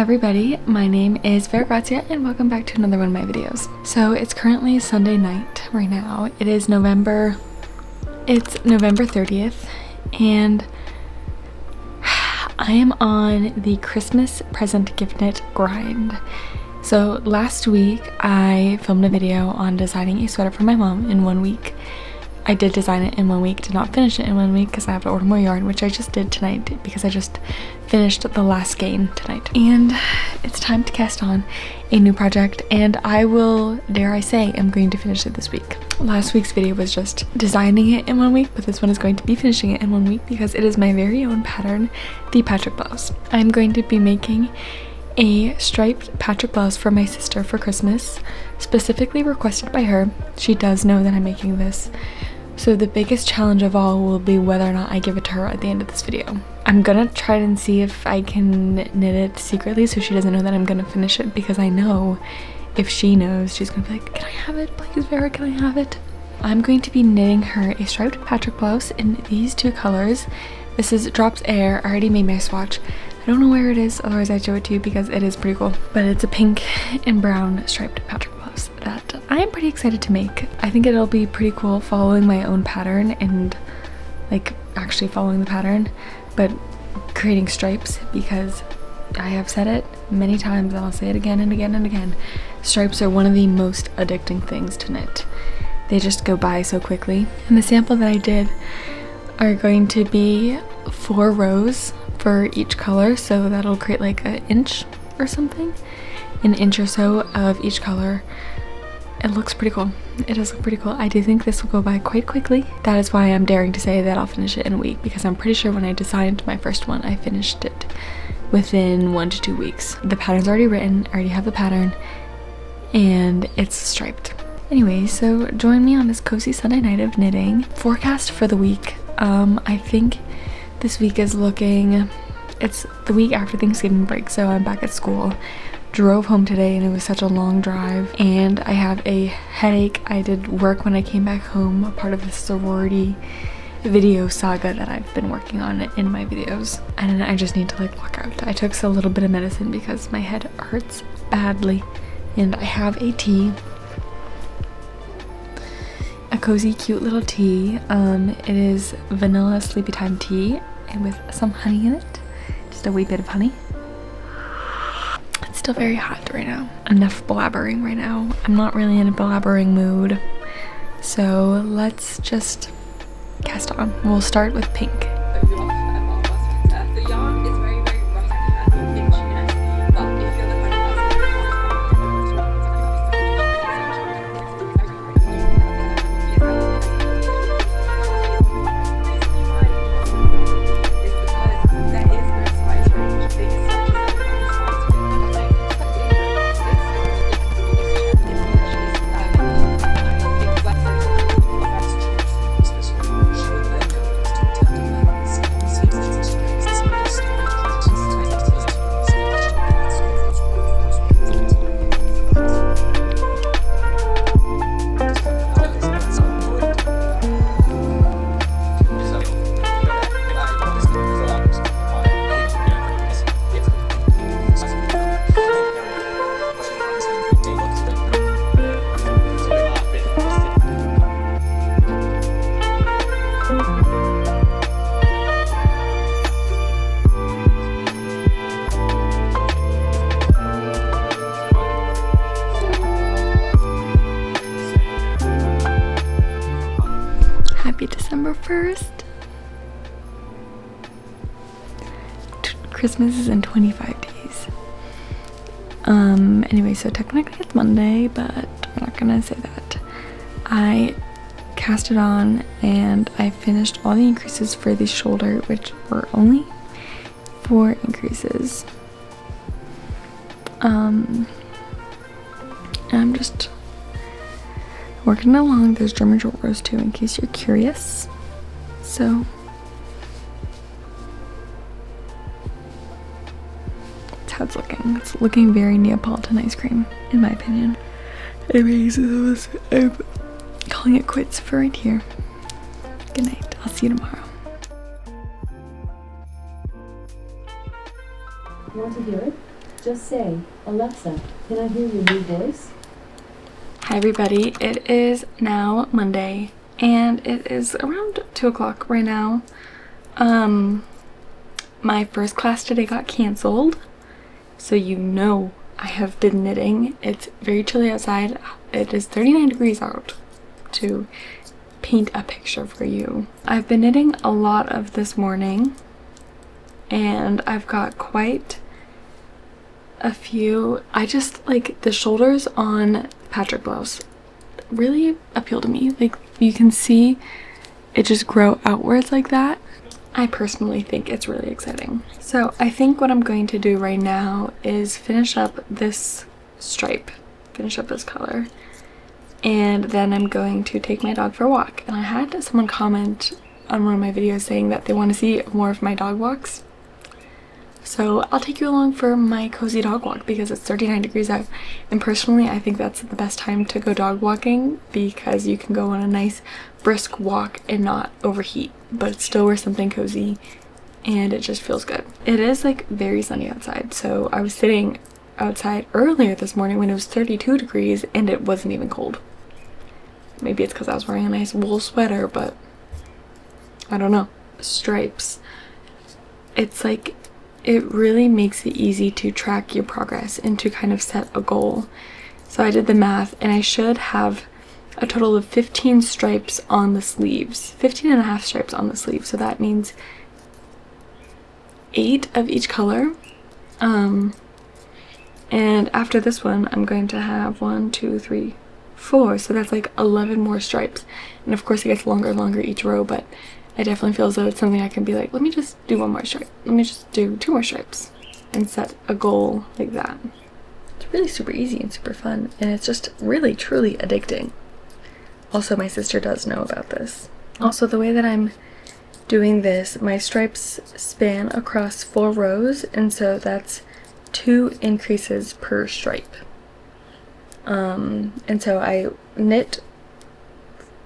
Hi everybody, my name is Vera Grazia and welcome back to another one of my videos. So it's currently Sunday night right now. It's November 30th and I am on the Christmas present gift knit grind. So last week I filmed a video on designing a sweater for my mom in 1 week. I did design it in 1 week, did not finish it in 1 week because I have to order more yarn, which I just did tonight because I just finished the last skein tonight. And it's time to cast on a new project, and I will, dare I say, am going to finish it this week. Last week's video was just designing it in 1 week, but this one is going to be finishing it in 1 week because it is my very own pattern, the Patrick Blouse. I'm going to be making a striped Patrick blouse for my sister for Christmas, specifically requested by her. She does know that I'm making this. So the biggest challenge of all will be whether or not I give it to her at the end of this video. I'm gonna try and see if I can knit it secretly so she doesn't know that I'm gonna finish it, because I know if she knows, she's gonna be like, can I have it? Please, Vera, can I have it? I'm going to be knitting her a striped Patrick blouse in these two colors. This is Drops Air. I already made my swatch. I don't know where it is, otherwise I'd show it to you because it is pretty cool. But it's a pink and brown striped Patrick blouse that I am pretty excited to make. I think it'll be pretty cool following my own pattern and like actually following the pattern, but creating stripes, because I have said it many times and I'll say it again and again and again. Stripes are one of the most addicting things to knit. They just go by so quickly. And the sample that I did are going to be 4 rows for each color, so that'll create like an inch or something, an inch or so of each color. It looks pretty cool. It does look pretty cool. I do think this will go by quite quickly. That is why I'm daring to say that I'll finish it in a week, because I'm pretty sure when I designed my first one I finished it within 1 to 2 weeks. The pattern's already written, I already have the pattern, and it's striped. Anyway, so join me on this cozy Sunday night of knitting. Forecast for the week. I think this week is looking, it's the week after Thanksgiving break, so I'm back at school. Drove home today and it was such a long drive and I have a headache. I did work when I came back home, a part of the sorority video saga that I've been working on in my videos, and I just need to like walk out. I took a little bit of medicine because my head hurts badly, and I have a tea, a cozy cute little tea. It is vanilla sleepy time tea and with some honey in it, just a wee bit of honey. It's still very hot right now. Enough blabbering right now. I'm not really in a blabbering mood, so let's just cast on. We'll start with pink. The yarn is very, very rough and itchiness, but if you're the kind of December 1st. Christmas is in 25 days. Anyway, so technically it's Monday, but we're not gonna say that. I cast it on and I finished all the increases for the shoulder, which were only 4 increases. And I'm just working along. There's German short rows too, in case you're curious. So that's how it's looking. It's looking very Neapolitan ice cream, in my opinion. Anyways, I'm calling it quits for right here. Good night. I'll see you tomorrow. You want to hear it? Just say, Alexa, can I hear your new voice? Hi everybody, it is now Monday and it is around 2 o'clock right now. My first class today got canceled, so you know I have been knitting. It's very chilly outside. It is 39 degrees out to paint a picture for you. I've been knitting a lot of this morning and I've got quite a few. I just like the shoulders on Patrick Blouse really appeal to me. Like you can see it just grow outwards like that. I personally think it's really exciting. So I think what I'm going to do right now is finish up this stripe, finish up this color, and then I'm going to take my dog for a walk. And I had someone comment on one of my videos saying that they want to see more of my dog walks. So I'll take you along for my cozy dog walk because it's 39 degrees out. And personally, I think that's the best time to go dog walking because you can go on a nice brisk walk and not overheat, but still wear something cozy and it just feels good. It is like very sunny outside. So I was sitting outside earlier this morning when it was 32 degrees and it wasn't even cold. Maybe it's because I was wearing a nice wool sweater, but I don't know. Stripes. It's like, it really makes it easy to track your progress and to kind of set a goal. So I did the math and I should have a total of 15 stripes on the sleeves, 15 and a half stripes on the sleeve. So that means 8 of each color. And after this one, I'm going to have 1, 2, 3, 4. So that's like 11 more stripes. And of course it gets longer and longer each row, but I definitely feel as though it's something I can be like, let me just do 1 more stripe. Let me just do 2 more stripes and set a goal like that. It's really super easy and super fun. And it's just really, truly addicting. Also, my sister does know about this. Also, the way that I'm doing this, my stripes span across 4 rows. And so that's 2 increases per stripe. And so I knit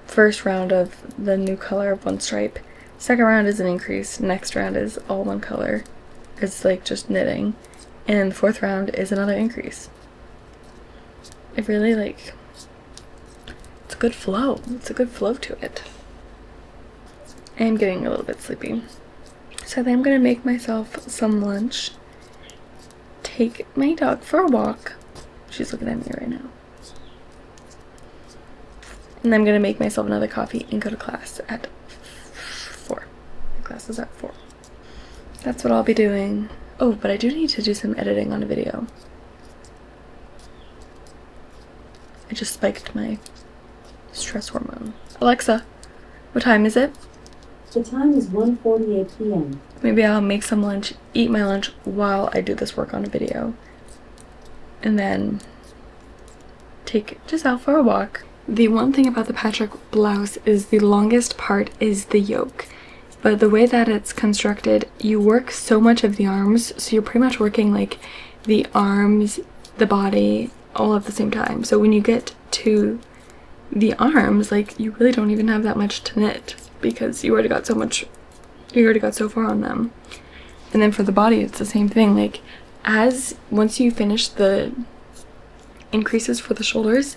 first round of the new color of 1 stripe, second round is an increase, next round is all 1 color, it's like just knitting, and the 4th round is another increase. It really like, it's a good flow, it's a good flow to it. I am getting a little bit sleepy, so I think I'm gonna make myself some lunch, take my dog for a walk. She's looking at me right now. And I'm gonna make myself another coffee and go to class at 4. My class is at 4. That's what I'll be doing. Oh, but I do need to do some editing on a video. I just spiked my stress hormone. Alexa, what time is it? The time is 1:48 p.m. Maybe I'll make some lunch, eat my lunch while I do this work on a video. And then take Giselle for a walk. The one thing about the Patrick blouse is the longest part is the yoke. But the way that it's constructed, you work so much of the arms, so you're pretty much working like the arms, the body, all at the same time. So when you get to the arms, like you really don't even have that much to knit because you already got so far on them. And then for the body, it's the same thing. Like once you finish the increases for the shoulders,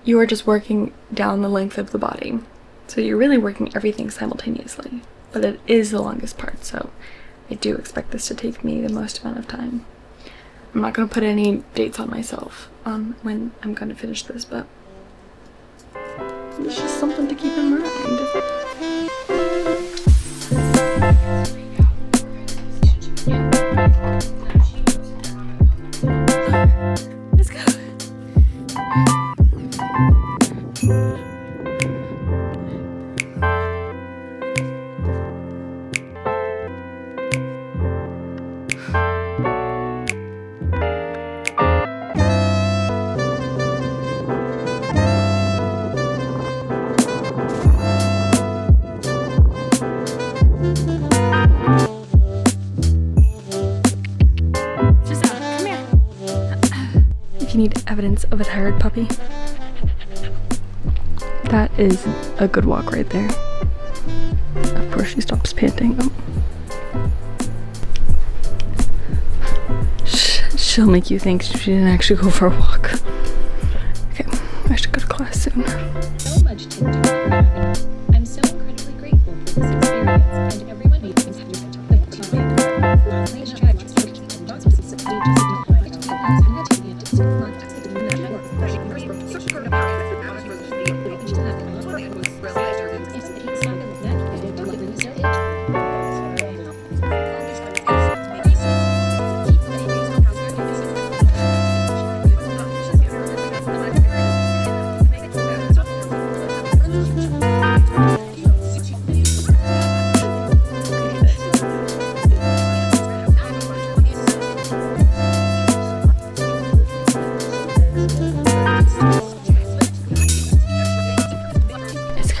you are just working down the length of the body. So you're really working everything simultaneously, but it is the longest part. So I do expect this to take me the most amount of time. I'm not going to put any dates on myself on when I'm going to finish this, but it's just something to keep in mind. Let's go. Need evidence of a tired puppy. That is a good walk right there. Of course she stops panting. Oh. Shh. she'll make you think she didn't actually go for a walk. Okay, I should go to class soon. So much TikTok. I'm so incredibly grateful for this experience, and everyone needs to have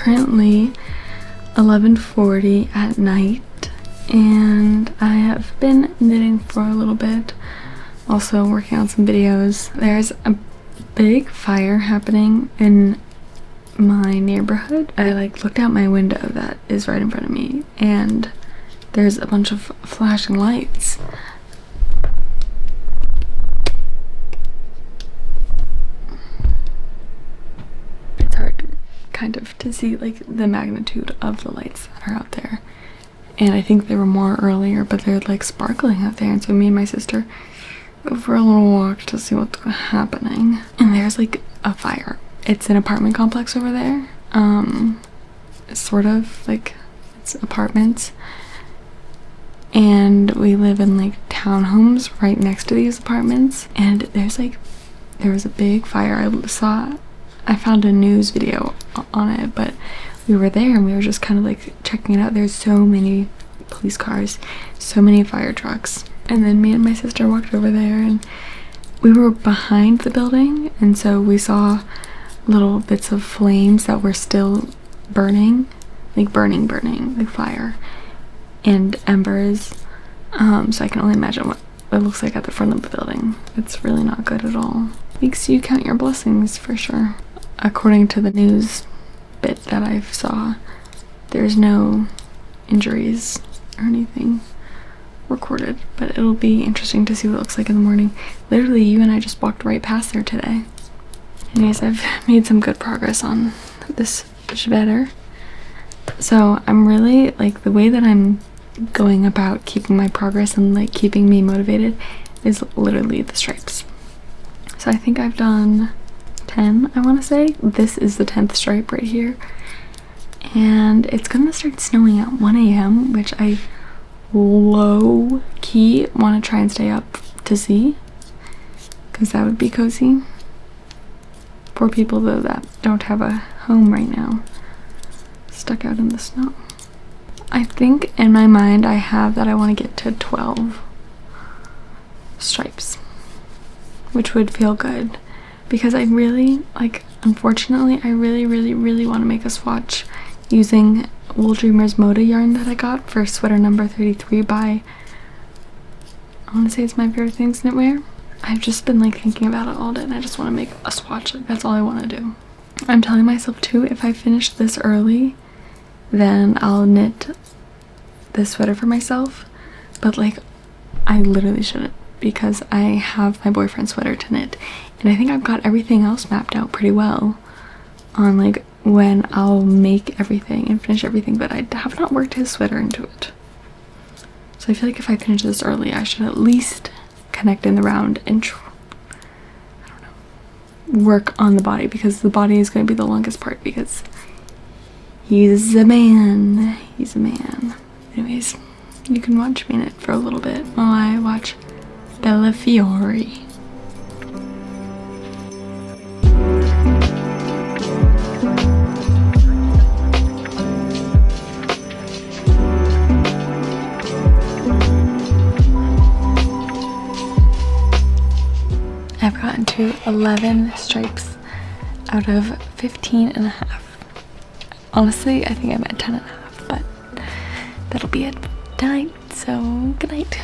Currently 11:40 at night, and I have been knitting for a little bit, also working on some videos. There's a big fire happening in my neighborhood. I looked out my window that is right in front of me, and there's a bunch of flashing lights. It's hard kind of to see the magnitude of the lights that are out there, and I think there were more earlier, but they're sparkling out there, and so me and my sister go for a little walk to see what's happening. And there's a fire. It's an apartment complex over there, sort of it's apartments, and we live in townhomes right next to these apartments, and there was a big fire. I found a news video on it, but we were there and we were just kind of checking it out. There's so many police cars, so many fire trucks, and then me and my sister walked over there, and we were behind the building, and so we saw little bits of flames that were still burning, burning fire and embers. So I can only imagine what it looks like at the front of the building. It's really not good at all. Makes you count your blessings for sure. According to the news bit that I saw, there's no injuries or anything recorded, but it'll be interesting to see what it looks like in the morning. Literally, you and I just walked right past there today. Anyways, I've made some good progress on this sweater. So I'm really, the way that I'm going about keeping my progress and keeping me motivated is literally the stripes. So I think I've done 10, I want to say. This is the 10th stripe right here, and it's gonna start snowing at 1 a.m, which I low-key want to try and stay up to see, because that would be cozy. Poor people though that don't have a home right now, stuck out in the snow. I think in my mind I have that I want to get to 12 stripes, which would feel good, because I really unfortunately I really want to make a swatch using Wool Dreamers Moda yarn that I got for sweater number 33 by, I want to say it's My Favorite Things Knitwear. I've just been thinking about it all day, and I just want to make a swatch. That's all I want to do. I'm telling myself too, if I finish this early, then I'll knit this sweater for myself, but I literally shouldn't, because I have my boyfriend's sweater to knit, and I think I've got everything else mapped out pretty well on when I'll make everything and finish everything, but I have not worked his sweater into it. So I feel if I finish this early, I should at least connect in the round and I don't know, work on the body, because the body is going to be the longest part, because he's a man. He's a man. Anyways, you can watch me knit for a little bit while I watch Bella Fiore. I've gotten to 11 stripes out of 15 and a half. Honestly, I think I'm at 10 and a half, but that'll be it tonight, so good night.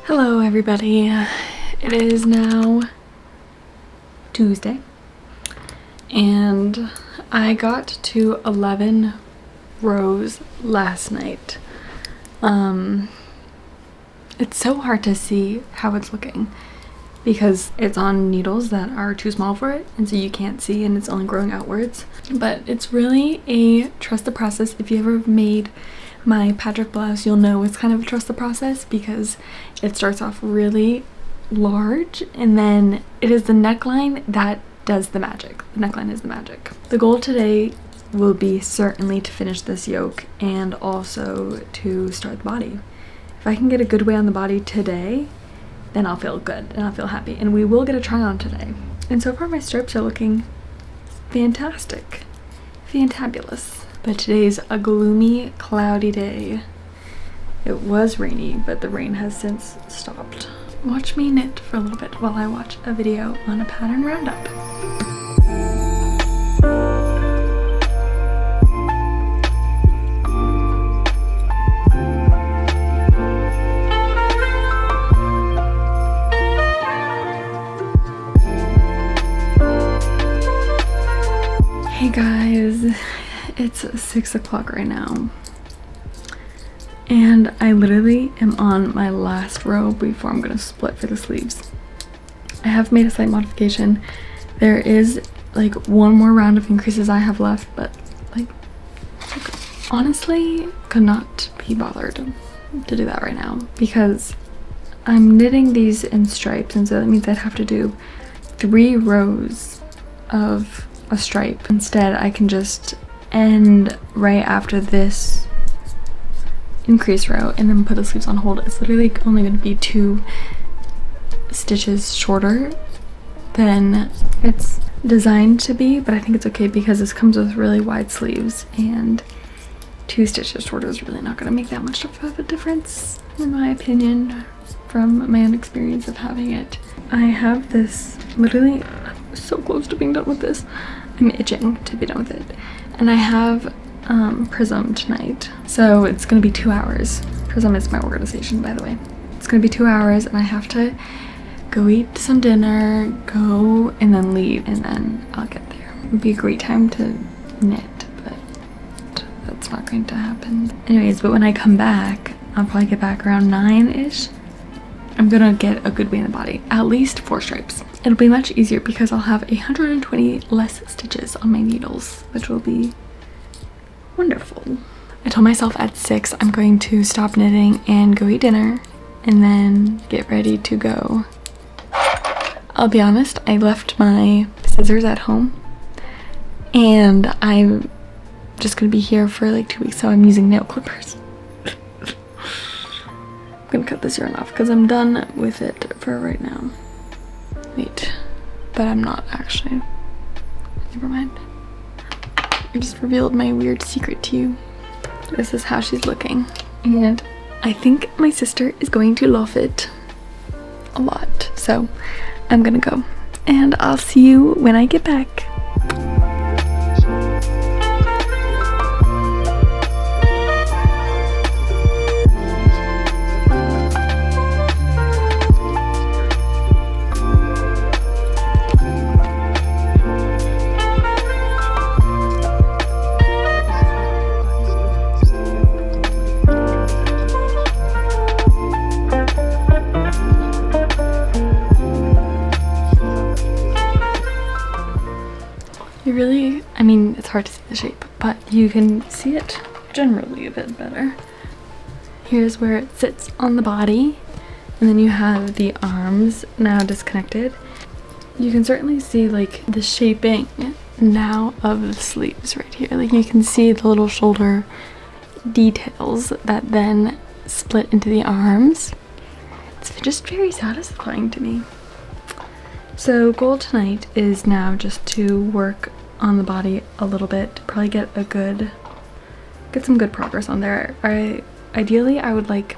Hello everybody, it is now Tuesday, and I got to 11 rows last night. It's so hard to see how it's looking because it's on needles that are too small for it, and so you can't see, and it's only growing outwards. But it's really a trust the process. If you ever made my Patrick Blouse, you'll know it's kind of a trust the process because it starts off really large, and then it is the neckline that does the magic. The neckline is the magic. The goal today will be certainly to finish this yoke and also to start the body. If I can get a good way on the body today, then I'll feel good and I'll feel happy. And we will get a try on today. And so far my stripes are looking fantastic. Fantabulous. But today's a gloomy, cloudy day. It was rainy, but the rain has since stopped. Watch me knit for a little bit while I watch a video on a pattern roundup. Hey guys, it's 6 o'clock right now, and I literally am on my last row before I'm gonna split for the sleeves. I have made a slight modification. There is like one more round of increases I have left, but like honestly could not be bothered to do that right now because I'm knitting these in stripes, and so that means I'd have to do 3 rows of a stripe. Instead, I can just end right after this increase row and then put the sleeves on hold. It's literally only going to be 2 stitches shorter than it's designed to be, but I think it's okay because this comes with really wide sleeves, and 2 stitches shorter is really not going to make that much of a difference, in my opinion, from my own experience of having it. I have this literally so close to being done with this. I'm itching to be done with it. And I have Prism tonight, so it's gonna be 2 hours. Prism is my organization, by the way. It's gonna be 2 hours, and I have to go eat some dinner, go and then leave, and then I'll get there. It would be a great time to knit, but that's not going to happen. Anyways, but when I come back, I'll probably get back around 9-ish. I'm gonna get a good way in the body, at least 4 stripes. It'll be much easier because I'll have 120 less stitches on my needles, which will be wonderful. I told myself at 6 I'm going to stop knitting and go eat dinner and then get ready to go. I'll be honest, I left my scissors at home and I'm just gonna be here for like 2 weeks, so I'm using nail clippers. I'm gonna cut this yarn off because I'm done with it for right now. Wait, but I'm not actually. Never mind. I just revealed my weird secret to you. This is how she's looking. And I think my sister is going to love it a lot. So I'm gonna go. And I'll see you when I get back. I mean, it's hard to see the shape, but you can see it generally a bit better. Here's where it sits on the body, and then you have the arms now disconnected. You can certainly see like the shaping now of the sleeves right here. Like you can see the little shoulder details that then split into the arms. It's just very satisfying to me. So goal tonight is now just to work on the body a little bit, probably get some good progress on there. Ideally I would like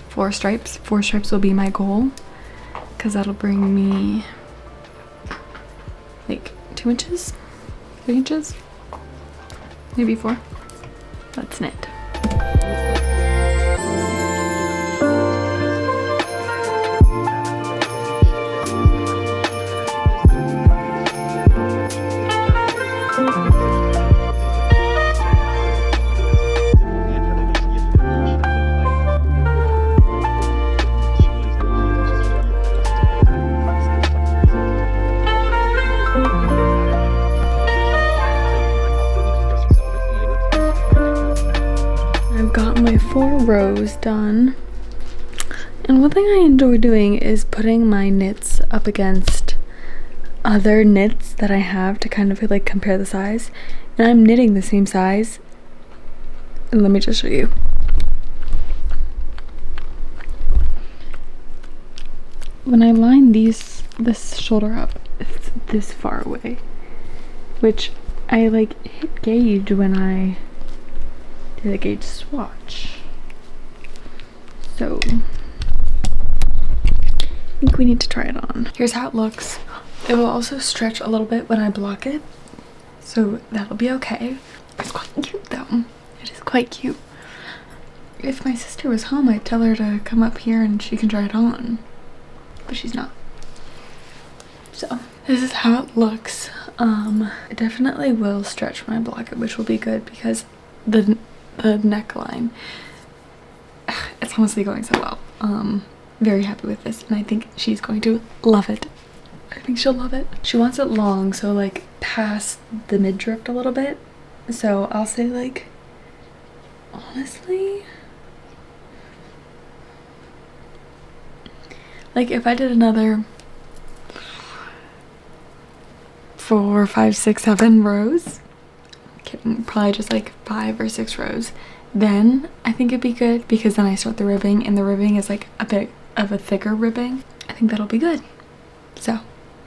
4 stripes. 4 stripes will be my goal because that'll bring me like 2 inches, 3 inches, maybe 4. Let's knit. my 4 rows done. And one thing I enjoy doing is putting my knits up against other knits that I have to kind of like compare the size. And I'm knitting the same size. And let me just show you. When I line this shoulder up, it's this far away, which I like hit gauge when I did a gauge swatch. So I think we need to try it on. Here's how it looks. It will also stretch a little bit when I block it, so that'll be okay. It's quite cute though. It is quite cute. If my sister was home, I'd tell her to come up here and she can try it on, but she's not. So this is how it looks. It definitely will stretch when I block it, which will be good because the neckline, it's honestly going so well. Very happy with this, and I think she's going to love it. I think she'll love it. She wants it long, so like past the mid-drift a little bit. So I'll say like, honestly, like if I did another 4, 5, 6, 7 rows, kidding, probably just like 5 or 6 rows, then I think it'd be good because then I start the ribbing, and the ribbing is like a bit of a thicker ribbing. I think that'll be good. So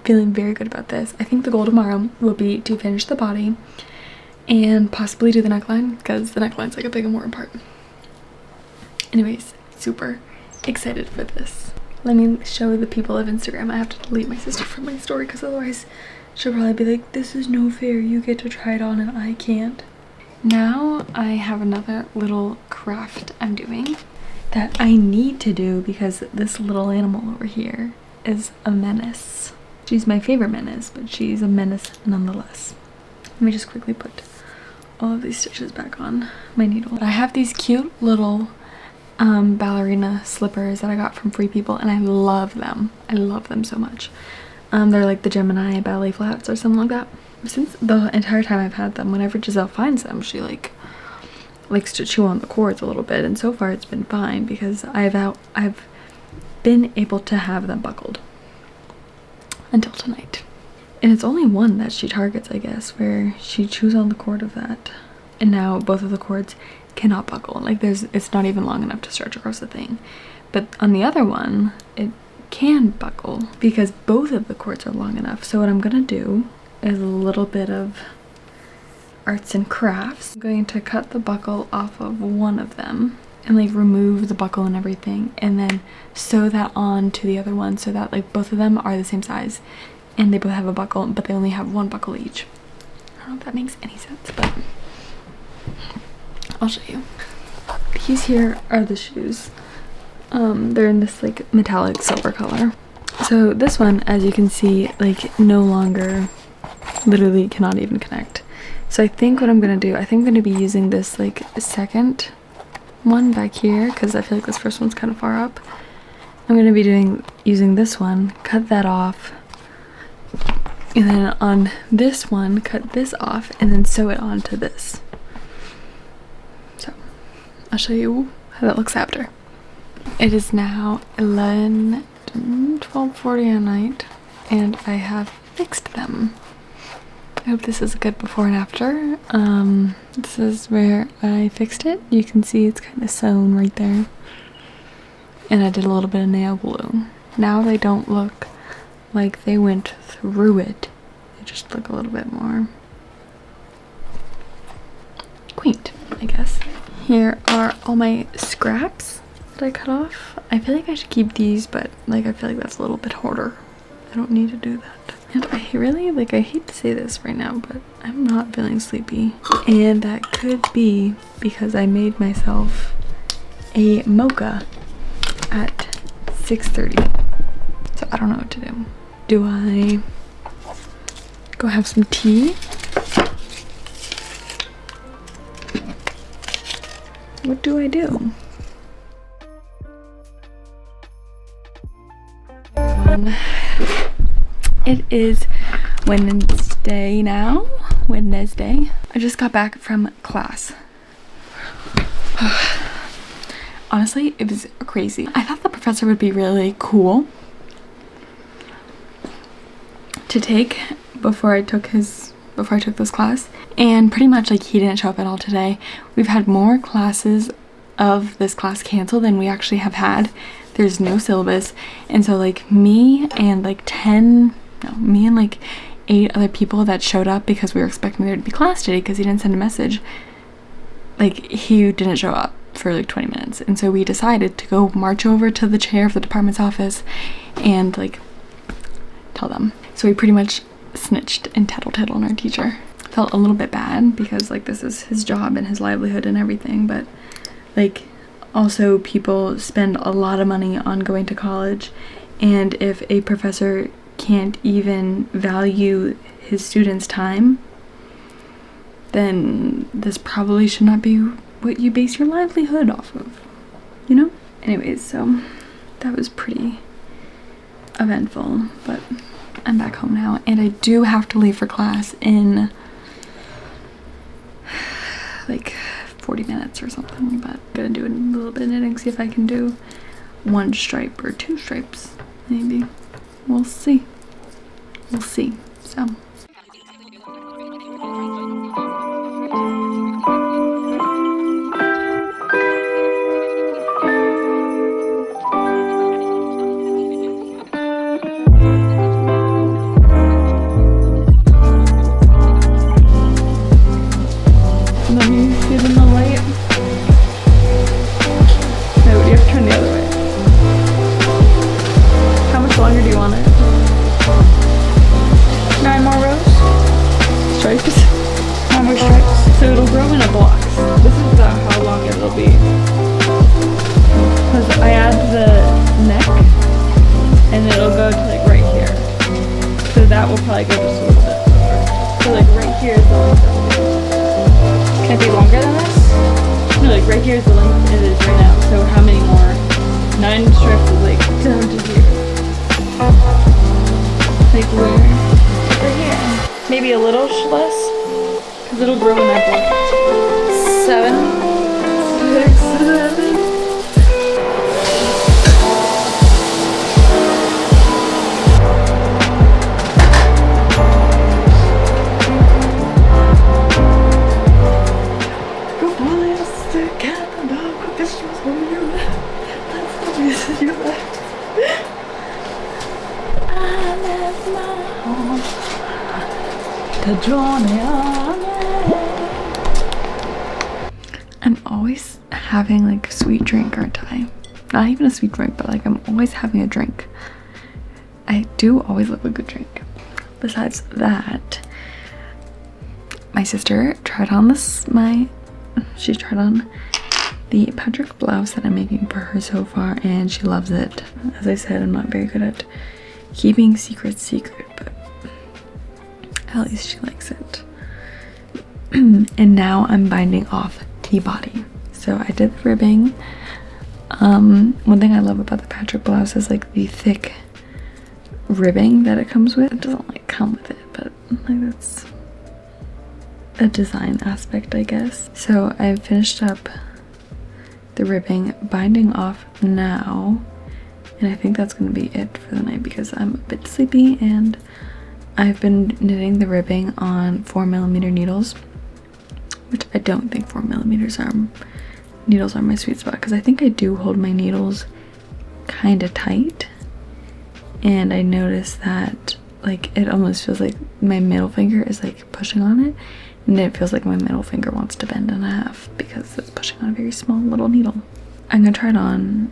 feeling very good about this. I think the goal tomorrow will be to finish the body and possibly do the neckline because the neckline's like a big important part. Anyways, super excited for this. Let me show the people of Instagram. I have to delete my sister from my story because otherwise she'll probably be like, this is no fair, you get to try it on and I can't. Now I have another little craft I'm doing that I need to do because this little animal over here is a menace. She's my favorite menace, but she's a menace nonetheless. Let me just quickly put all of these stitches back on my needle. I have these cute little ballerina slippers that I got from Free People, and I love them. I love them so much. They're like the Gemini ballet flats or something like that. Since the entire time I've had them, whenever Giselle finds them, she likes to chew on the cords a little bit, and so far it's been fine because I've been able to have them buckled until tonight. And it's only one that she targets, I guess, where she chews on the cord of that. And now both of the cords cannot buckle. Like it's not even long enough to stretch across the thing. But on the other one, it can buckle because both of the cords are long enough. So what I'm gonna do is a little bit of arts and crafts. I'm going to cut the buckle off of one of them and like remove the buckle and everything, and then sew that on to the other one so that like both of them are the same size and they both have a buckle, but they only have one buckle each. I don't know if that makes any sense, but I'll show you. These here are the shoes. They're in this like metallic silver color. So this one, as you can see, like no longer, literally cannot even connect. So I think what I'm gonna do, I think I'm gonna be using this like second one back here because I feel like this first one's kind of far up. I'm gonna be using this one, cut that off, and then on this one cut this off and then sew it onto this. So I'll show you how that looks after. It is now 12:40 at night and I have fixed them. I hope this is a good before and after. This is where I fixed it. You can see it's kind of sewn right there. And I did a little bit of nail glue. Now they don't look like they went through it. They just look a little bit more quaint, I guess. Here are all my scraps that I cut off. I feel like I should keep these, but like I feel like that's a little bit harder. I don't need to do that. And I really, like, I hate to say this right now, but I'm not feeling sleepy. And that could be because I made myself a mocha at 6:30. So I don't know what to do. Do I go have some tea? What do I do? It is Wednesday now. Wednesday. I just got back from class. honestly, it was crazy. I thought the professor would be really cool to take before I took this class, and pretty much like he didn't show up at all today. We've had more classes of this class canceled than we actually have had. There's no syllabus, and so like me and like 8 other people that showed up because we were expecting there to be class today because he didn't send a message, like he didn't show up for like 20 minutes. And so we decided to go march over to the chair of the department's office and like tell them. So we pretty much snitched and tattled on our teacher. Felt a little bit bad because like this is his job and his livelihood and everything, but like also people spend a lot of money on going to college, and if a professor can't even value his students' time, then this probably should not be what you base your livelihood off of, you know? Anyways, so that was pretty eventful, but I'm back home now, and I do have to leave for class in like 40 minutes or something, but I'm gonna do a little bit of knitting, see if I can do 1 stripe or 2 stripes, maybe. We'll see. So let me get in the light. No, you have to turn the other way. How much longer do you want it? 9 more rows? Stripes? 9 more stripes. So it'll grow in a block. This is how long it'll be. Because I add the neck and it'll go to like right here. So that will probably go just a little bit over. So like right here is the length of it. Can it be longer than this? No, like right here is the length it is right now. So how many more? 9 strips is like down to here. Like where? Right here. Maybe a little less, because it'll grow in that block. 7, 6, 7. I'm always having like a sweet drink, aren't I? Not even a sweet drink, but like I'm always having a drink. I do always love a good drink. Besides that, my sister tried on she tried on the Patrick Blouse that I'm making for her so far, and she loves it. As I said, I'm not very good at keeping secrets secret, but at least she likes it. And now I'm binding off the body. So I did the ribbing. One thing I love about the Patrick Blouse is like the thick ribbing that it comes with. It doesn't like come with it, but like that's a design aspect, I guess. So I finished up the ribbing, binding off now, and I think that's going to be it for the night because I'm a bit sleepy, and I've been knitting the ribbing on 4mm needles, which I don't think 4mm needles are my sweet spot, because I think I do hold my needles kind of tight, and I noticed that like it almost feels like my middle finger is like pushing on it, and it feels like my middle finger wants to bend in half because it's pushing on a very small little needle. I'm gonna try it on.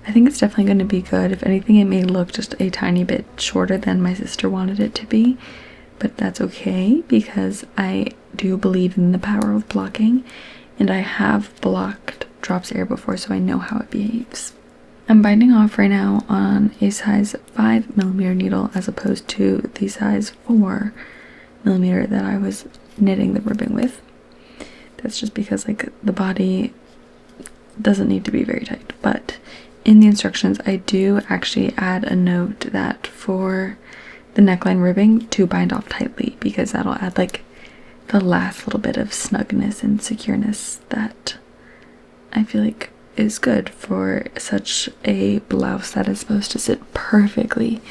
I think it's definitely going to be good. If anything, it may look just a tiny bit shorter than my sister wanted it to be, but that's okay because I do believe in the power of blocking, and I have blocked drops air before, so I know how it behaves. I'm binding off right now on a size 5mm needle as opposed to the size 4mm that I was knitting the ribbing with. That's just because like the body doesn't need to be very tight, but in the instructions I do actually add a note that for the neckline ribbing to bind off tightly, because that'll add like the last little bit of snugness and secureness that I feel like is good for such a blouse that is supposed to sit perfectly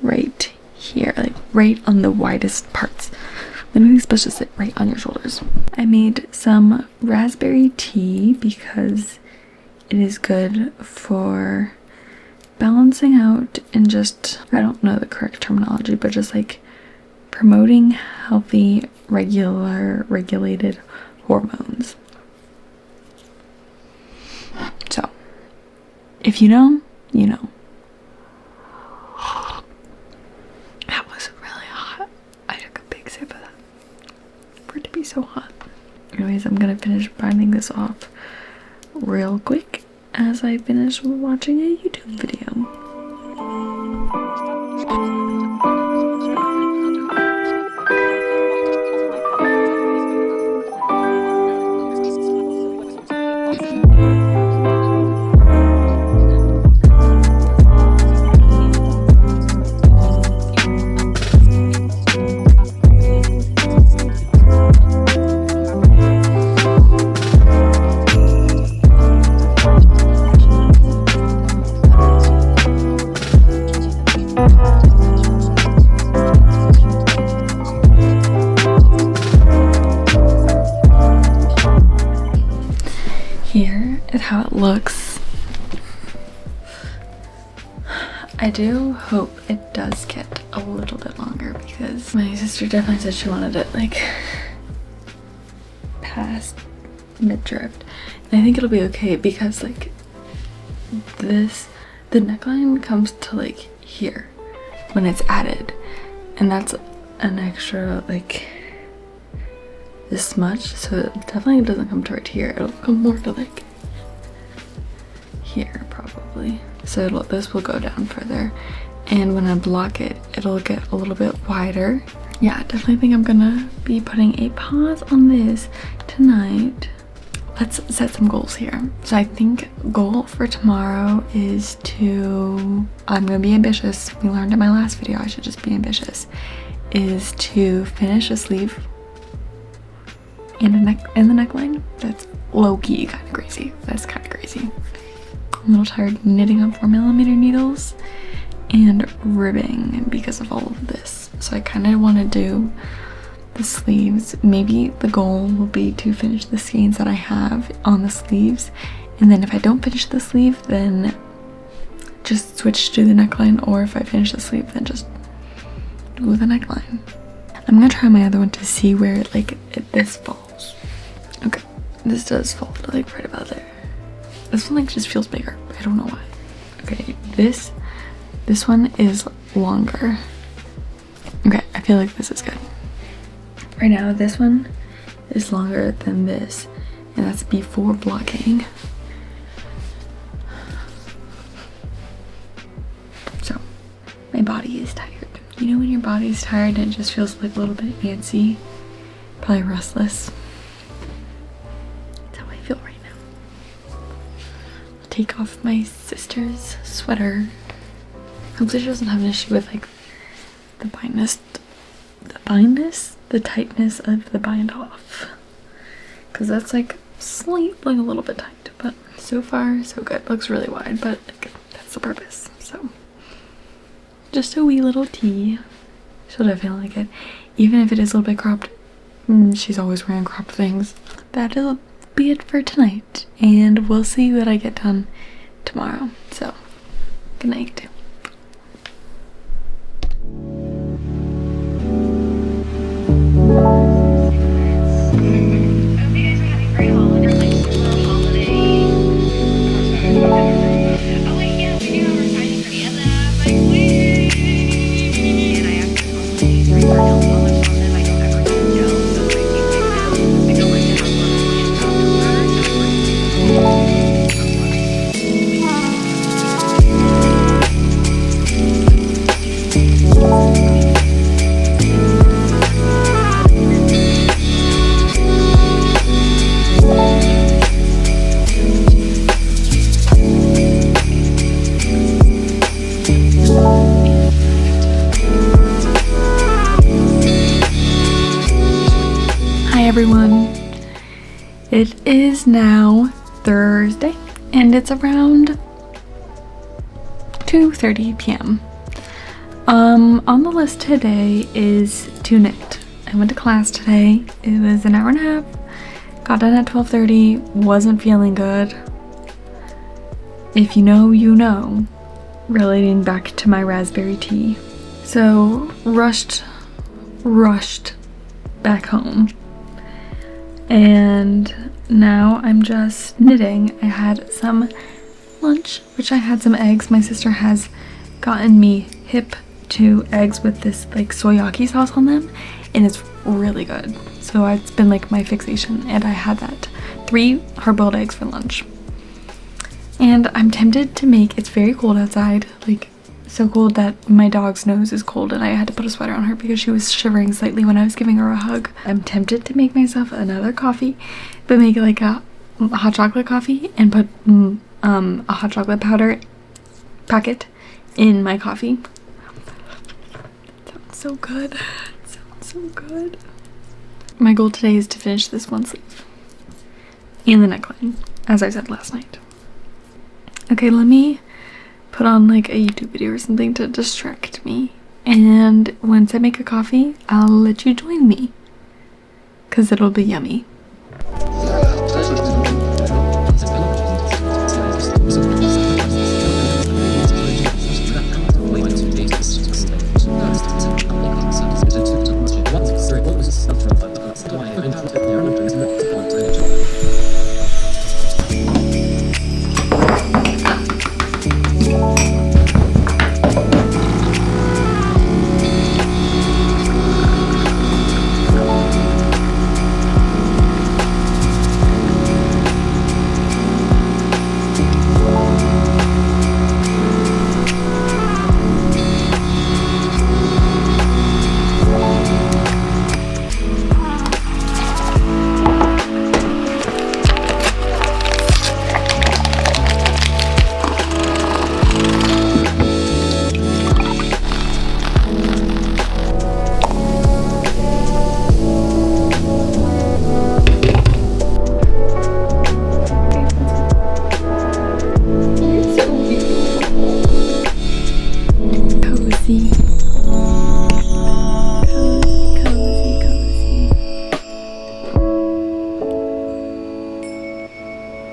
right here, like right on the widest parts. Literally supposed to sit right on your shoulders. I made some raspberry tea because it is good for balancing out and just, I don't know the correct terminology, but just like promoting healthy, regulated hormones. So, if you know, you know. That was really hot. I took a big sip of that for it to be so hot. Anyways, I'm gonna finish binding this off real quick as I finish watching a YouTube video. Here is how it looks. I do hope it does get a little bit longer because my sister definitely said she wanted it like past mid-drift. And I think it'll be okay because like this, the neckline comes to like here when it's added, and that's an extra like this much, so it definitely doesn't come to right here. It'll come more to like here probably. So this will go down further, and when I block it, it'll get a little bit wider. Yeah, I definitely think I'm gonna be putting a pause on this tonight. Let's set some goals here. So I think goal for tomorrow is I'm gonna be ambitious. We learned in my last video I should just be ambitious. Is to finish a sleeve and the neckline. That's low-key kind of crazy. That's kind of crazy. I'm a little tired knitting on 4mm needles and ribbing because of all of this. So I kind of want to do the sleeves. Maybe the goal will be to finish the skeins that I have on the sleeves, and then if I don't finish the sleeve, then just switch to the neckline, or if I finish the sleeve, then just do the neckline. I'm gonna try my other one to see where this falls. Okay, this does fall like right about there. This one like just feels bigger. I don't know why. Okay, this one is longer. Okay, I feel like this is good. Right now, this one is longer than this, and that's before blocking. So, my body is tired. You know when your body's tired and it just feels like a little bit antsy? Probably restless. That's how I feel right now. I'll take off my sister's sweater. Hopefully she doesn't have an issue with like the tightness of the bind off, because that's like slightly a little bit tight, but so far so good. Looks really wide, but like, that's the purpose. So just a wee little tee. She'll definitely like it, even if it is a little bit cropped. She's always wearing cropped things. That'll be it for tonight, and we'll see what I get done tomorrow. So good night. Everyone, it is now Thursday, and it's around 2:30 p.m. On the list today is to knit. I went to class today. It was an hour and a half. Got done at 12:30. Wasn't feeling good. If you know, you know. Relating back to my raspberry tea. So rushed back home. And now I'm just knitting. I had some lunch, which I had some eggs. My sister has gotten me hip to eggs with this like soyaki sauce on them, and it's really good. So it's been like my fixation, and I had that 3 hard-boiled eggs for lunch. And I'm tempted to make, it's very cold outside, like so cold that my dog's nose is cold and I had to put a sweater on her because she was shivering slightly when I was giving her a hug. I'm tempted to make myself another coffee, but make it like a hot chocolate coffee and put a hot chocolate powder packet in my coffee. It sounds so good. It sounds so good. My goal today is to finish this one sleeve and the neckline, as I said last night. Okay, let me put on like a YouTube video or something to distract me, and once I make a coffee, I'll let you join me because it'll be yummy.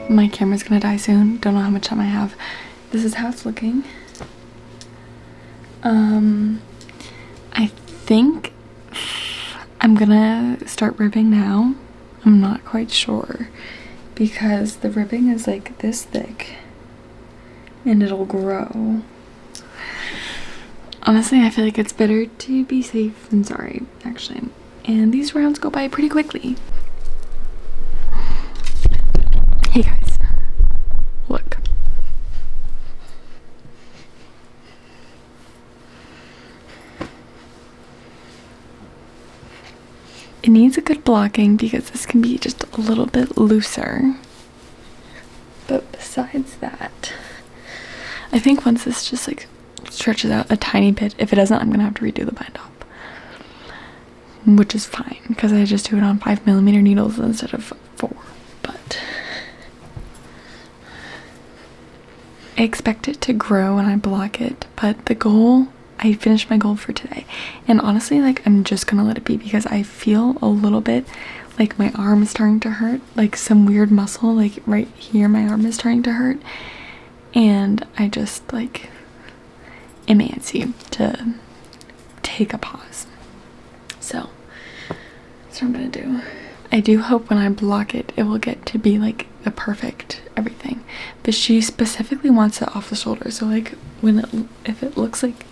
My camera's gonna die soon. Don't know how much time I have. This is how it's looking. I think I'm gonna start ribbing now. I'm not quite sure because the ribbing is like this thick and it'll grow. Honestly, I feel like it's better to be safe than sorry, actually. And these rounds go by pretty quickly. Hey guys, look. It needs a good blocking because this can be just a little bit looser. But besides that, I think once this just like stretches out a tiny bit, if it doesn't, I'm gonna have to redo the bind off. Which is fine because I just do it on 5mm needles instead of 4. But I expect it to grow when I block it, but the goal, I finished my goal for today. And honestly, like, I'm just gonna let it be because I feel a little bit like my arm is starting to hurt, like some weird muscle, like right here, my arm is starting to hurt. And I just like am antsy to take a pause. So that's what I'm gonna do. I do hope when I block it, it will get to be like the perfect everything. But she specifically wants it off the shoulder. So like if it looks like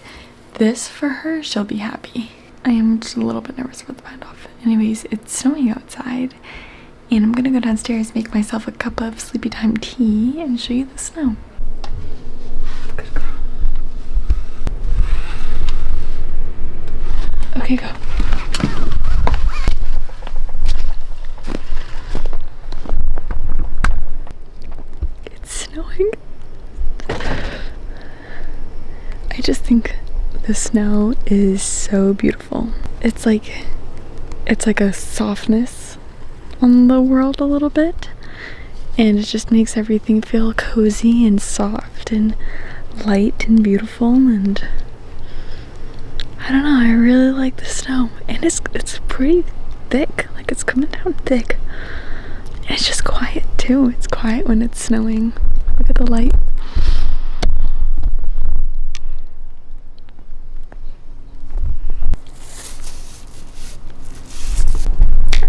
this for her, she'll be happy. I am just a little bit nervous about the bind off. Anyways, it's snowing outside and I'm gonna go downstairs, make myself a cup of sleepy time tea and show you the snow. Good girl. Okay, go. Snowing. I just think the snow is so beautiful. It's like a softness on the world a little bit, and it just makes everything feel cozy and soft and light and beautiful. And I don't know, I really like the snow, and it's pretty thick, like it's coming down thick. And it's just quiet too. It's quiet when it's snowing. Look at the light.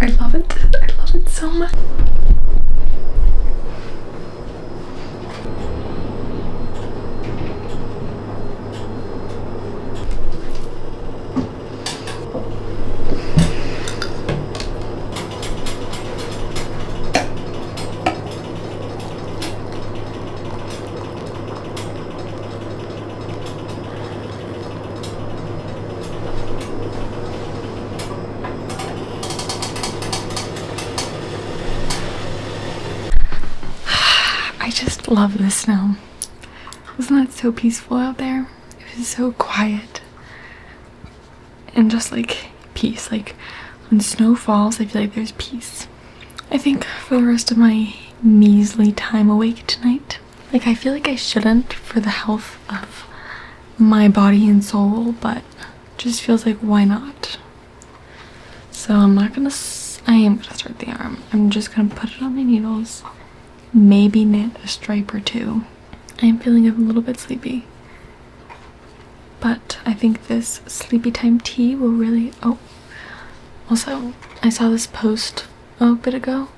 I love it. I love it so much. I just love the snow. Wasn't that so peaceful out there? It was so quiet. And just like peace. Like when snow falls, I feel like there's peace. I think for the rest of my measly time awake tonight, like I feel like I shouldn't for the health of my body and soul, but just feels like why not? So I am gonna start the arm. I'm just gonna put it on my needles. Maybe knit a stripe or two. I am feeling a little bit sleepy, but I think this sleepy time tea will really, also I saw this post a bit ago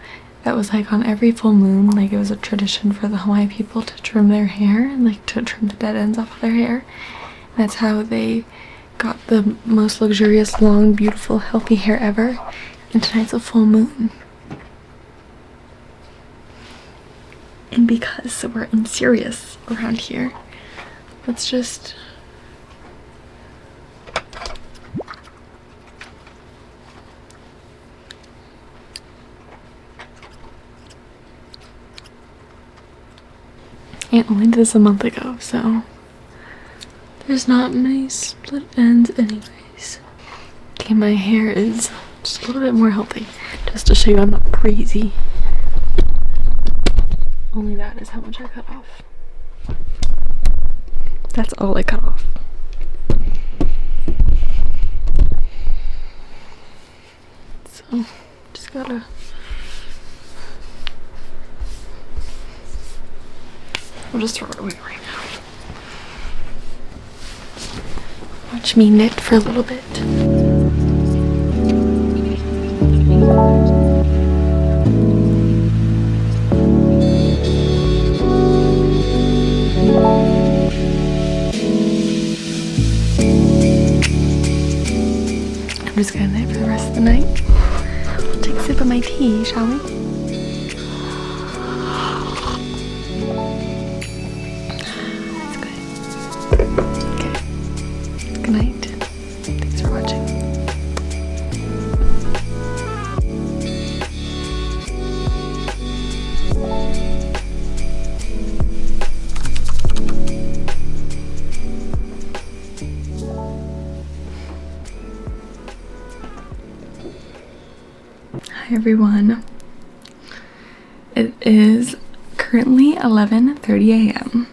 that was like on every full moon, like it was a tradition for the Hawaii people to trim their hair and like to trim the dead ends off of their hair. And that's how they got the most luxurious, long, beautiful, healthy hair ever. And tonight's a full moon. And because we're unserious around here, let's just I only did this a month ago, so there's not many split ends anyways. Okay, my hair is just a little bit more healthy, just to show you I'm not crazy. Only that is how much I cut off. That's all I cut off. So, just gotta... I'll just throw it away right now. Watch me knit for a little bit. I'm just gonna knit for the rest of the night. We'll take a sip of my tea, shall we? That's good. Okay. Good night. Thanks for watching. Hi everyone. It is currently 11:30 a.m.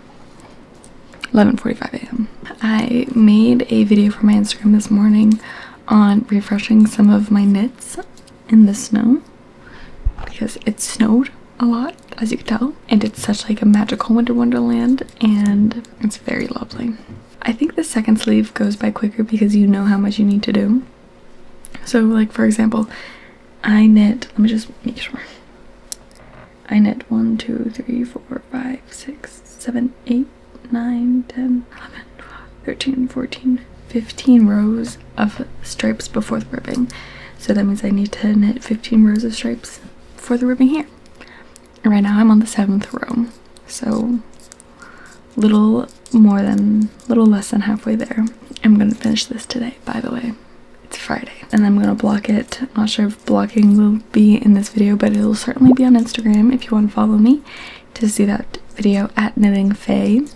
11:45 a.m. I made a video for my Instagram this morning on refreshing some of my knits in the snow because it snowed a lot, as you can tell, and it's such like a magical winter wonderland and it's very lovely. I think the second sleeve goes by quicker because you know how much you need to do. So like for example, I knit, let me just make sure. I knit 1, 2, 3, 4, 5, 6, 7, 8, 9, 10, 11, 12, 13, 14, 15 rows of stripes before the ribbing. So that means I need to knit 15 rows of stripes before the ribbing here. And right now I'm on the 7th row. So little less than halfway there. I'm gonna finish this today, by the way. It's Friday. And I'm gonna block it. I'm not sure if blocking will be in this video, but it'll certainly be on Instagram if you want to follow me to see that video at Knitting Faye.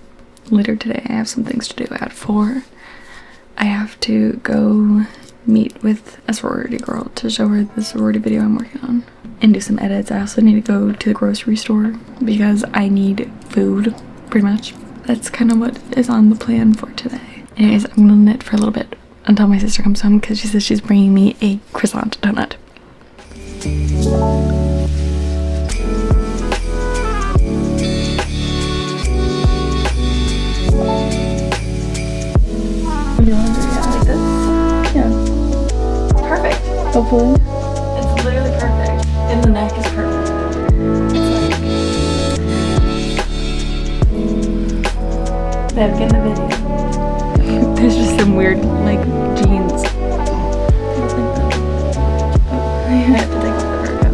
Later today I have some things to do at 4. I have to go meet with a sorority girl to show her the sorority video I'm working on and do some edits. I also need to go to the grocery store because I need food, pretty much. That's kind of what is on the plan for today. Anyways, I'm gonna knit for a little bit until my sister comes home because she says she's bringing me a croissant donut. Are you hungry? Yeah, like this? Yeah. Perfect. Hopefully. It's literally perfect. And the neck is perfect. It's like... Babe, get in the video. There's just some weird, like, jeans. I have to take off the haircut.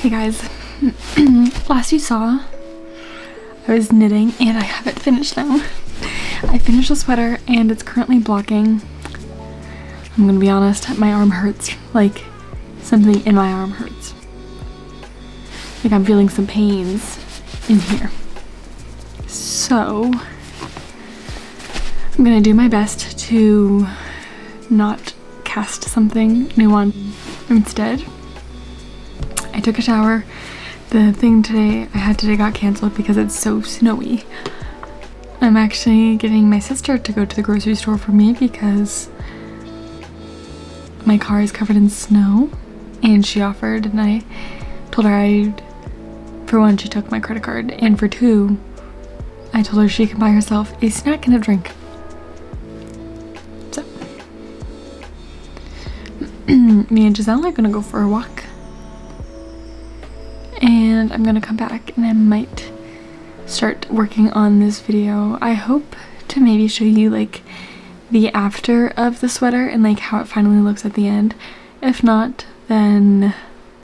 Hey guys. Last you saw, I was knitting and I have it finished now. I finished the sweater and it's currently blocking. I'm gonna be honest, my arm hurts. Like, something in my arm hurts. Like I'm feeling some pains in here. So, I'm gonna do my best to not cast something new on instead. I took a shower. The thing I had today got canceled because it's so snowy. I'm actually getting my sister to go to the grocery store for me because my car is covered in snow and she offered, and I told her for one, she took my credit card, and for two, I told her she can buy herself a snack and a drink. So, me and Giselle are gonna go for a walk. And I'm gonna come back and I might start working on this video. I hope to maybe show you like the after of the sweater and like how it finally looks at the end. If not, then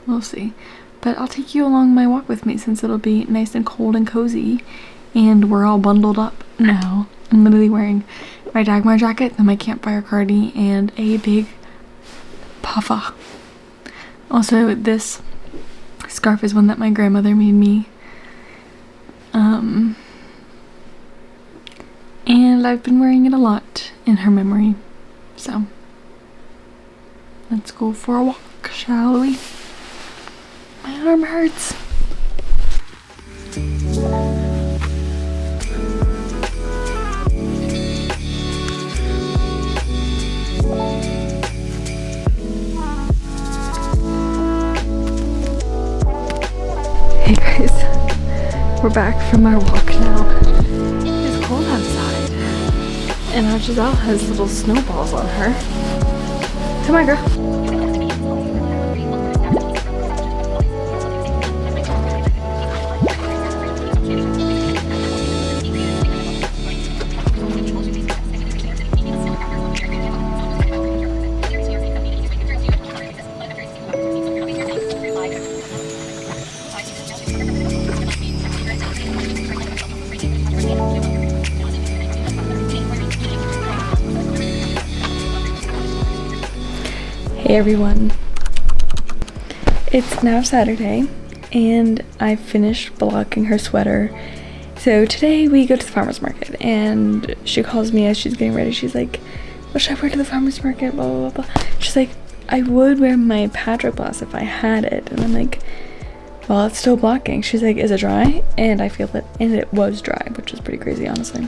we'll see. But I'll take you along my walk with me since it'll be nice and cold and cozy and we're all bundled up now. I'm literally wearing my Dagmar jacket, then my campfire cardi, and a big puffer. Also, this scarf is one that my grandmother made me. And I've been wearing it a lot in her memory. So, let's go for a walk, shall we? My arm hurts. Hey guys, we're back from our walk now. It's cold outside, and our Giselle has little snowballs on her. Come on, girl. Hey everyone, it's now Saturday and I finished blocking her sweater. So today we go to the farmer's market and she calls me as she's getting ready. She's like, what should I wear to the farmer's market, blah blah blah. She's like, I would wear my Patrick Blouse if I had it. And I'm like, well, it's still blocking. She's like, is it dry? And I feel it, and it was dry, which is pretty crazy, honestly.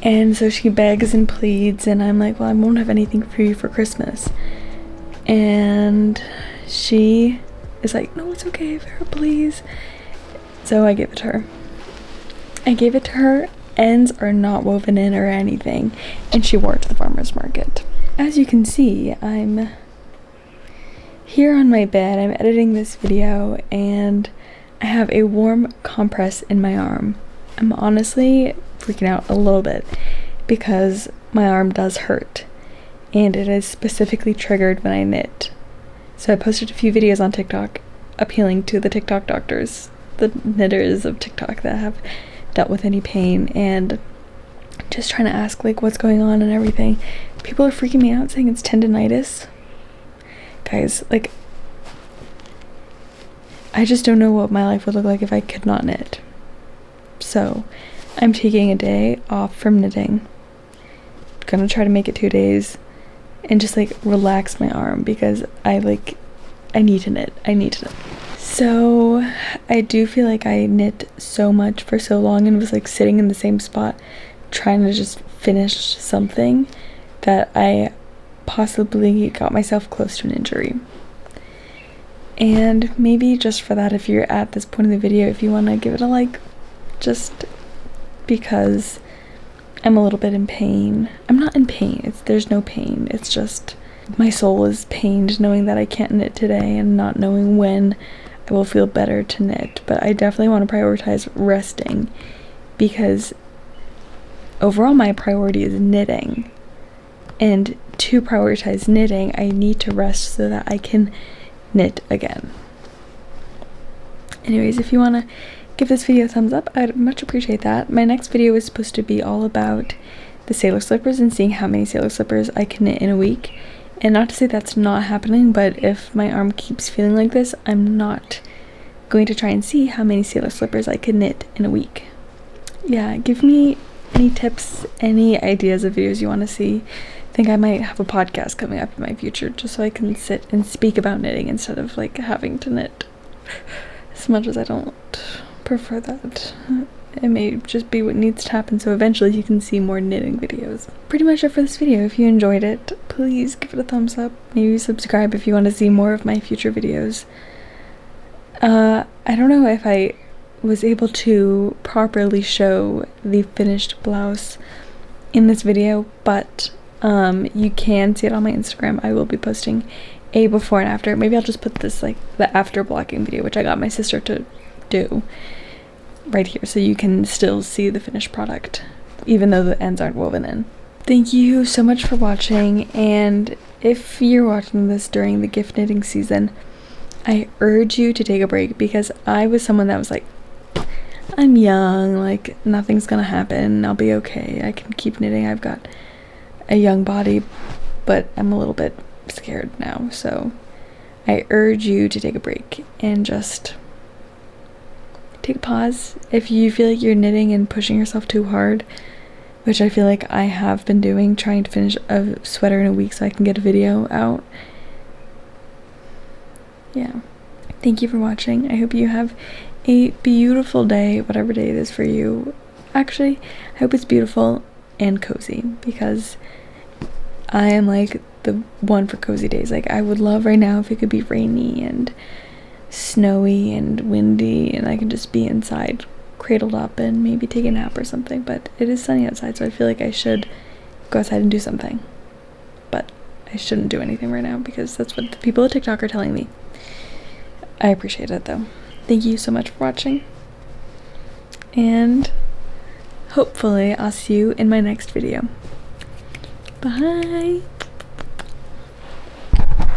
And so she begs and pleads, and I'm like, well, I won't have anything for you for Christmas. And she is like, no, it's okay, Vera, please. So I gave it to her. I gave it to her. Ends are not woven in or anything. And she wore it to the farmer's market. As you can see, I'm here on my bed. I'm editing this video, and I have a warm compress in my arm. I'm honestly freaking out a little bit because my arm does hurt and it is specifically triggered when I knit. So I posted a few videos on TikTok appealing to the TikTok doctors, the knitters of TikTok that have dealt with any pain, and just trying to ask like what's going on and everything. People are freaking me out saying it's tendinitis. Guys, like, I just don't know what my life would look like if I could not knit. So I'm taking a day off from knitting. Gonna try to make it 2 days and just like relax my arm because I need to knit. So I do feel like I knit so much for so long and was like sitting in the same spot trying to just finish something that I possibly got myself close to an injury. And maybe just for that, if you're at this point in the video, if you want to give it a like, just because I'm a little bit in pain. I'm not in pain, there's no pain, it's just my soul is pained knowing that I can't knit today and not knowing when I will feel better to knit. But I definitely want to prioritize resting because overall my priority is knitting, and to prioritize knitting I need to rest so that I can knit again. Anyways, if you want to give this video a thumbs up, I'd much appreciate that. My next video is supposed to be all about the sailor slippers and seeing how many sailor slippers I can knit in a week. And not to say that's not happening, but if my arm keeps feeling like this, I'm not going to try and see how many sailor slippers I can knit in a week. Yeah, give me any tips, any ideas of videos you want to see. I think I might have a podcast coming up in my future just so I can sit and speak about knitting instead of like having to knit. As much as I don't prefer that, it may just be what needs to happen, so eventually you can see more knitting videos. Pretty much it for this video. If you enjoyed it, please give it a thumbs up. Maybe subscribe if you want to see more of my future videos. I don't know if I was able to properly show the finished blouse in this video, but you can see it on my Instagram. I will be posting a before and after. Maybe I'll just put this like the after blocking video, which I got my sister to do, right here, so you can still see the finished product even though the ends aren't woven in. Thank you so much for watching, and if you're watching this during the gift knitting season, I urge you to take a break, because I was someone that was like, I'm young, like nothing's gonna happen, I'll be okay, I can keep knitting, I've got a young body, but I'm a little bit scared now. So I urge you to take a break and just take a pause. If you feel like you're knitting and pushing yourself too hard, which I feel like I have been doing, trying to finish a sweater in a week so I can get a video out. Yeah. Thank you for watching. I hope you have a beautiful day, whatever day it is for you. Actually, I hope it's beautiful and cozy, because I am like the one for cozy days. Like, I would love right now if it could be rainy and snowy and windy and I can just be inside cradled up and maybe take a nap or something, but it is sunny outside, so I feel like I should go outside and do something, but I shouldn't do anything right now because that's what the people at TikTok are telling me. I appreciate it though. Thank you so much for watching, and hopefully I'll see you in my next video. Bye.